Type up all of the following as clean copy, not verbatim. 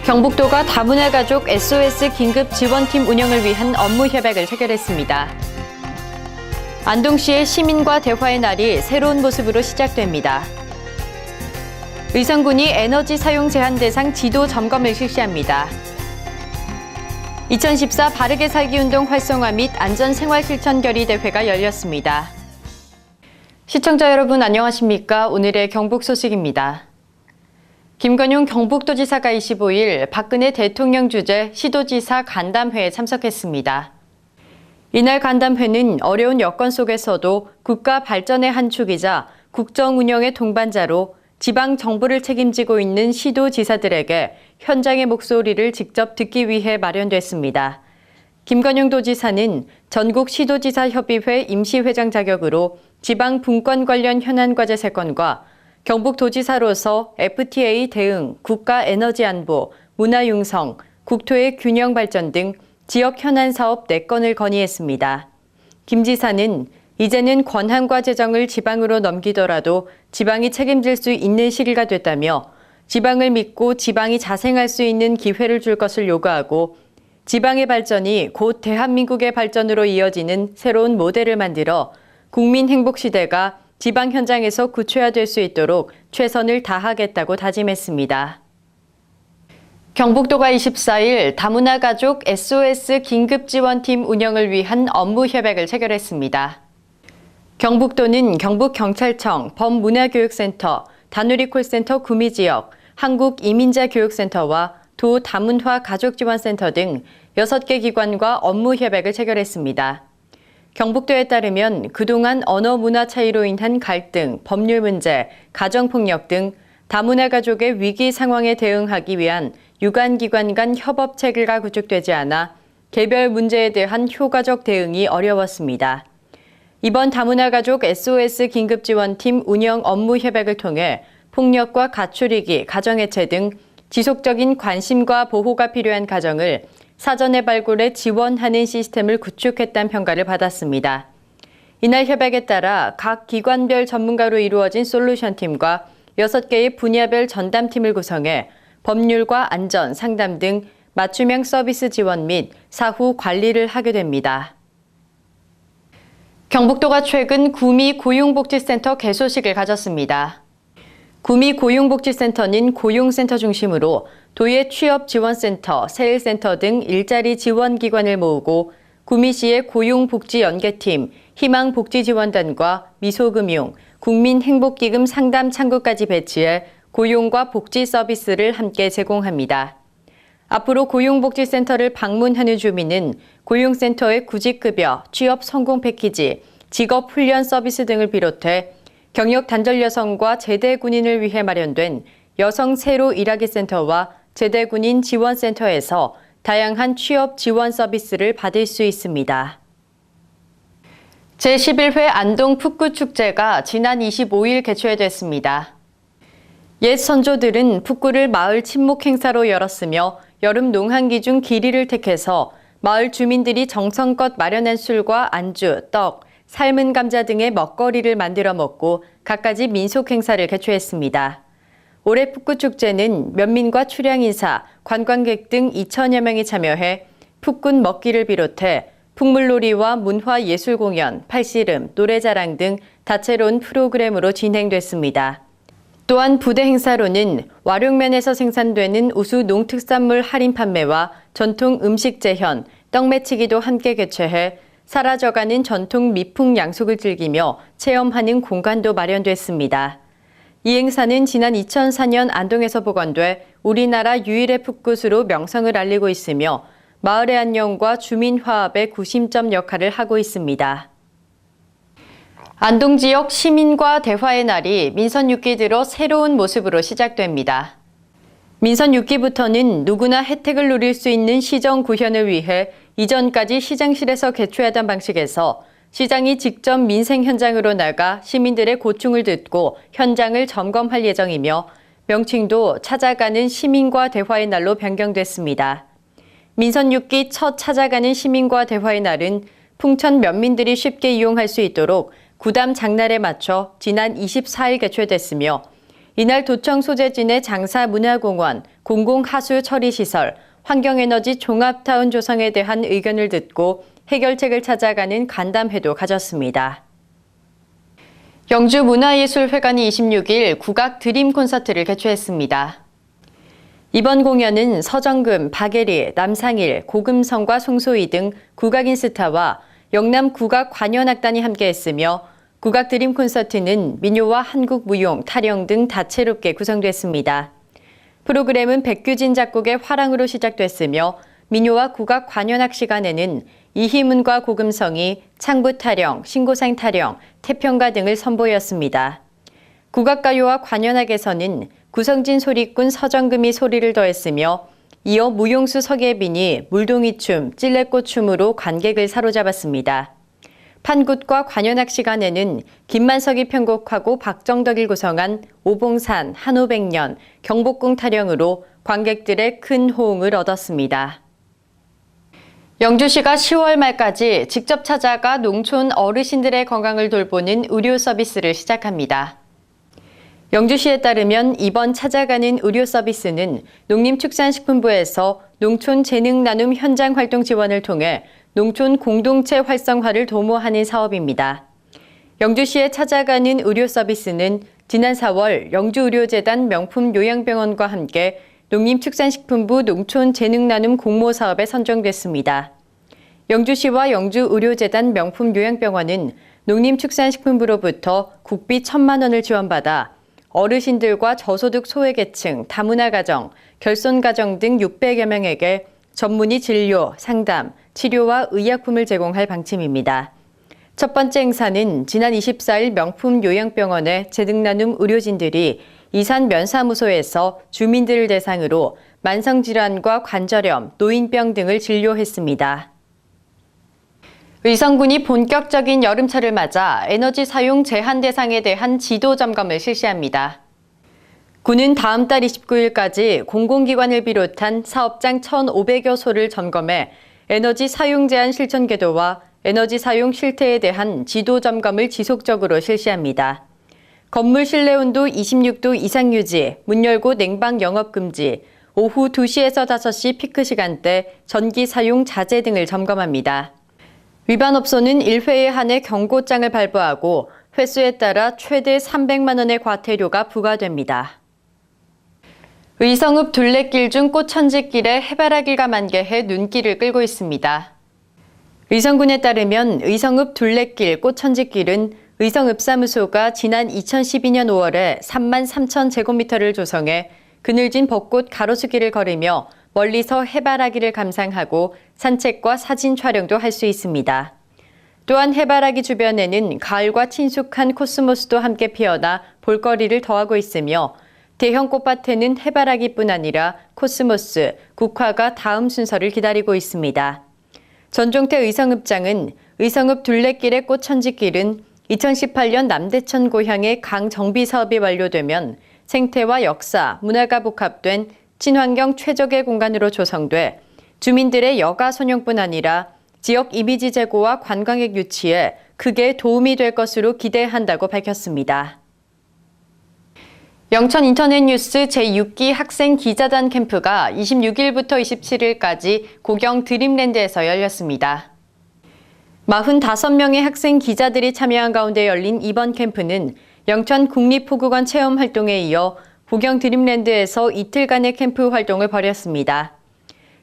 경북도가 다문화 가족 SOS 긴급 지원팀 운영을 위한 업무 협약을 체결했습니다. 안동시의 시민과 대화의 날이 새로운 모습으로 시작됩니다. 의성군이 에너지 사용 제한 대상 지도 점검을 실시합니다. 2014 바르게 살기 운동 활성화 및 안전 생활 실천 결의 대회가 열렸습니다. 시청자 여러분 안녕하십니까? 오늘의 경북 소식입니다. 김건용 경북도지사가 25일 박근혜 대통령 주재 시도지사 간담회에 참석했습니다. 이날 간담회는 어려운 여건 속에서도 국가 발전의 한 축이자 국정 운영의 동반자로 지방 정부를 책임지고 있는 시도지사들에게 현장의 목소리를 직접 듣기 위해 마련됐습니다. 김건용 도지사는 전국 시도지사 협의회 임시회장 자격으로 지방 분권 관련 현안 과제 3건과 경북도지사로서 FTA 대응, 국가 에너지 안보, 문화 융성, 국토의 균형 발전 등 지역 현안 사업 4건을 건의했습니다. 김 지사는 이제는 권한과 재정을 지방으로 넘기더라도 지방이 책임질 수 있는 시기가 됐다며 지방을 믿고 지방이 자생할 수 있는 기회를 줄 것을 요구하고 지방의 발전이 곧 대한민국의 발전으로 이어지는 새로운 모델을 만들어 국민 행복 시대가 지방 현장에서 구체화될 수 있도록 최선을 다하겠다고 다짐했습니다. 경북도가 24일 다문화 가족 SOS 긴급지원팀 운영을 위한 업무 협약을 체결했습니다. 경북도는 경북경찰청, 범문화교육센터, 다누리 콜센터 구미지역, 한국이민자교육센터와 도 다문화 가족지원센터 등 6개 기관과 업무 협약을 체결했습니다. 경북도에 따르면 그동안 언어 문화 차이로 인한 갈등, 법률 문제, 가정폭력 등 다문화 가족의 위기 상황에 대응하기 위한 유관기관 간 협업 체계가 구축되지 않아 개별 문제에 대한 효과적 대응이 어려웠습니다. 이번 다문화 가족 SOS 긴급지원팀 운영 업무 협약을 통해 폭력과 가출위기, 가정해체 등 지속적인 관심과 보호가 필요한 가정을 사전에 발굴해 지원하는 시스템을 구축했다는 평가를 받았습니다. 이날 협약에 따라 각 기관별 전문가로 이루어진 솔루션팀과 6개의 분야별 전담팀을 구성해 법률과 안전, 상담 등 맞춤형 서비스 지원 및 사후 관리를 하게 됩니다. 경북도가 최근 구미 고용복지센터 개소식을 가졌습니다. 구미 고용복지센터는 고용센터 중심으로 도의 취업지원센터, 세일센터 등 일자리 지원기관을 모으고 구미시의 고용복지연계팀, 희망복지지원단과 미소금융, 국민행복기금 상담창구까지 배치해 고용과 복지 서비스를 함께 제공합니다. 앞으로 고용복지센터를 방문하는 주민은 고용센터의 구직급여, 취업 성공 패키지, 직업훈련 서비스 등을 비롯해 경력 단절 여성과 제대 군인을 위해 마련된 여성 새로 일하기 센터와 제대 군인 지원센터에서 다양한 취업 지원 서비스를 받을 수 있습니다. 제11회 안동 풋구축제가 지난 25일 개최됐습니다. 옛 선조들은 풋구를 마을 친목 행사로 열었으며 여름 농한기 중 길이를 택해서 마을 주민들이 정성껏 마련한 술과 안주, 떡, 삶은 감자 등의 먹거리를 만들어 먹고 갖가지 민속 행사를 개최했습니다. 올해 풋구축제는 면민과 출향 인사, 관광객 등 2천여 명이 참여해 풋군 먹기를 비롯해 풍물놀이와 문화예술 공연, 팔씨름, 노래자랑 등 다채로운 프로그램으로 진행됐습니다. 또한 부대 행사로는 와룡면에서 생산되는 우수 농특산물 할인 판매와 전통 음식 재현, 떡매치기도 함께 개최해 사라져가는 전통 미풍 양속을 즐기며 체험하는 공간도 마련됐습니다. 이 행사는 지난 2004년 안동에서 복원돼 우리나라 유일의 풋굿으로 명성을 알리고 있으며 마을의 안녕과 주민 화합의 구심점 역할을 하고 있습니다. 안동 지역 시민과 대화의 날이 민선 6기 들어 새로운 모습으로 시작됩니다. 민선 6기부터는 누구나 혜택을 누릴 수 있는 시정 구현을 위해 이전까지 시장실에서 개최하던 방식에서 시장이 직접 민생 현장으로 나가 시민들의 고충을 듣고 현장을 점검할 예정이며 명칭도 찾아가는 시민과 대화의 날로 변경됐습니다. 민선 6기 첫 찾아가는 시민과 대화의 날은 풍천 면민들이 쉽게 이용할 수 있도록 구담 장날에 맞춰 지난 24일 개최됐으며 이날 도청 소재지 내 장사문화공원, 공공하수처리시설, 환경에너지 종합타운 조성에 대한 의견을 듣고 해결책을 찾아가는 간담회도 가졌습니다. 영주문화예술회관이 26일 국악 드림 콘서트를 개최했습니다. 이번 공연은 서정금, 박예리, 남상일, 고금성과 송소희 등 국악인 스타와 영남 국악 관현악단이 함께했으며 국악 드림 콘서트는 민요와 한국 무용, 타령 등 다채롭게 구성됐습니다. 프로그램은 백규진 작곡의 화랑으로 시작됐으며 민요와 국악 관현악 시간에는 이희문과 고금성이 창부 타령, 신고생 타령, 태평가 등을 선보였습니다. 국악가요와 관현악에서는 구성진 소리꾼 서정금이 소리를 더했으며 이어 무용수 서계빈이 물동이춤, 찔레꽃춤으로 관객을 사로잡았습니다. 판굿과 관현악 시간에는 김만석이 편곡하고 박정덕이 구성한 오봉산, 한오백년, 경복궁 타령으로 관객들의 큰 호응을 얻었습니다. 영주시가 10월 말까지 직접 찾아가 농촌 어르신들의 건강을 돌보는 의료 서비스를 시작합니다. 영주시에 따르면 이번 찾아가는 의료 서비스는 농림축산식품부에서 농촌 재능 나눔 현장 활동 지원을 통해 농촌 공동체 활성화를 도모하는 사업입니다. 영주시에 찾아가는 의료 서비스는 지난 4월 영주의료재단 명품 요양병원과 함께 농림축산식품부 농촌 재능 나눔 공모 사업에 선정됐습니다. 영주시와 영주의료재단 명품 요양병원은 농림축산식품부로부터 국비 1,000만 원을 지원받아 어르신들과 저소득 소외계층, 다문화 가정, 결손 가정 등 600여 명에게 전문의 진료, 상담, 치료와 의약품을 제공할 방침입니다. 첫 번째 행사는 지난 24일 명품 요양병원의 재능나눔 의료진들이 이산 면사무소에서 주민들을 대상으로 만성질환과 관절염, 노인병 등을 진료했습니다. 의성군이 본격적인 여름철을 맞아 에너지 사용 제한 대상에 대한 지도 점검을 실시합니다. 군은 다음 달 29일까지 공공기관을 비롯한 사업장 1,500여 소를 점검해 에너지 사용 제한 실천 궤도와 에너지 사용 실태에 대한 지도 점검을 지속적으로 실시합니다. 건물 실내 온도 26도 이상 유지, 문 열고 냉방 영업 금지, 오후 2시에서 5시 피크 시간대 전기 사용 자제 등을 점검합니다. 위반 업소는 1회에 한해 경고장을 발부하고 횟수에 따라 최대 300만 원의 과태료가 부과됩니다. 의성읍 둘레길 중 꽃천지길에 해바라기가 만개해 눈길을 끌고 있습니다. 의성군에 따르면 의성읍 둘레길 꽃천지길은 의성읍사무소가 지난 2012년 5월에 3만 3천 제곱미터를 조성해 그늘진 벚꽃 가로수길을 걸으며 멀리서 해바라기를 감상하고 산책과 사진 촬영도 할 수 있습니다. 또한 해바라기 주변에는 가을과 친숙한 코스모스도 함께 피어나 볼거리를 더하고 있으며 대형 꽃밭에는 해바라기뿐 아니라 코스모스, 국화가 다음 순서를 기다리고 있습니다. 전종태 의성읍장은 의성읍 둘레길의 꽃천지길은 2018년 남대천 고향의 강 정비 사업이 완료되면 생태와 역사, 문화가 복합된 친환경 최적의 공간으로 조성돼 주민들의 여가 선용뿐 아니라 지역 이미지 제고와 관광객 유치에 크게 도움이 될 것으로 기대한다고 밝혔습니다. 영천 인터넷 뉴스 제6기 학생 기자단 캠프가 26일부터 27일까지 고경 드림랜드에서 열렸습니다. 45명의 학생 기자들이 참여한 가운데 열린 이번 캠프는 영천 국립호국원 체험 활동에 이어 고경 드림랜드에서 이틀간의 캠프 활동을 벌였습니다.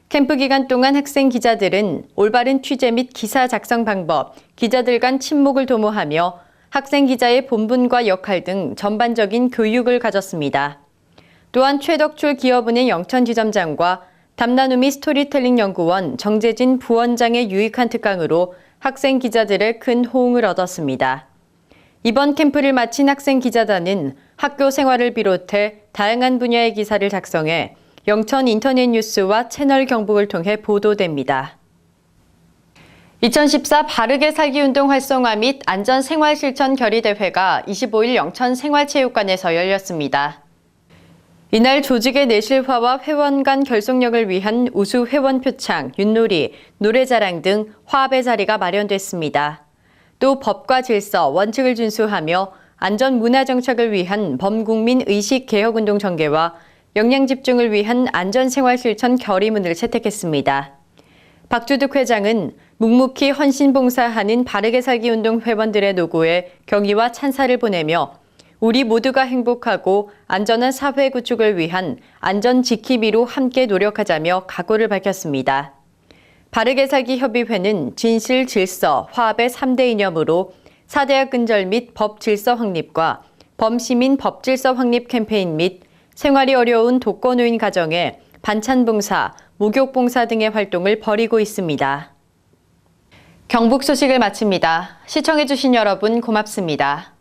캠프 기간 동안 학생 기자들은 올바른 취재 및 기사 작성 방법, 기자들 간 친목을 도모하며 학생 기자의 본분과 역할 등 전반적인 교육을 가졌습니다. 또한 최덕출 기업은행 영천지점장과 담나누미 스토리텔링 연구원 정재진 부원장의 유익한 특강으로 학생 기자들의 큰 호응을 얻었습니다. 이번 캠프를 마친 학생 기자단은 학교 생활을 비롯해 다양한 분야의 기사를 작성해 영천 인터넷 뉴스와 채널 경북을 통해 보도됩니다. 2014 바르게 살기 운동 활성화 및 안전 생활 실천 결의 대회가 25일 영천 생활체육관에서 열렸습니다. 이날 조직의 내실화와 회원 간 결속력을 위한 우수 회원 표창, 윷놀이, 노래자랑 등 화합의 자리가 마련됐습니다. 또 법과 질서, 원칙을 준수하며 안전문화정착을 위한 범국민 의식개혁운동 전개와 역량집중을 위한 안전생활실천 결의문을 채택했습니다. 박주득 회장은 묵묵히 헌신봉사하는 바르게 살기 운동 회원들의 노고에 경의와 찬사를 보내며 우리 모두가 행복하고 안전한 사회 구축을 위한 안전 지키기로 함께 노력하자며 각오를 밝혔습니다. 바르게 살기 협의회는 진실, 질서, 화합의 3대 이념으로 사대학 근절 및 법 질서 확립과 범시민 법 질서 확립 캠페인 및 생활이 어려운 독거노인 가정에 반찬 봉사, 목욕 봉사 등의 활동을 벌이고 있습니다. 경북 소식을 마칩니다. 시청해주신 여러분 고맙습니다.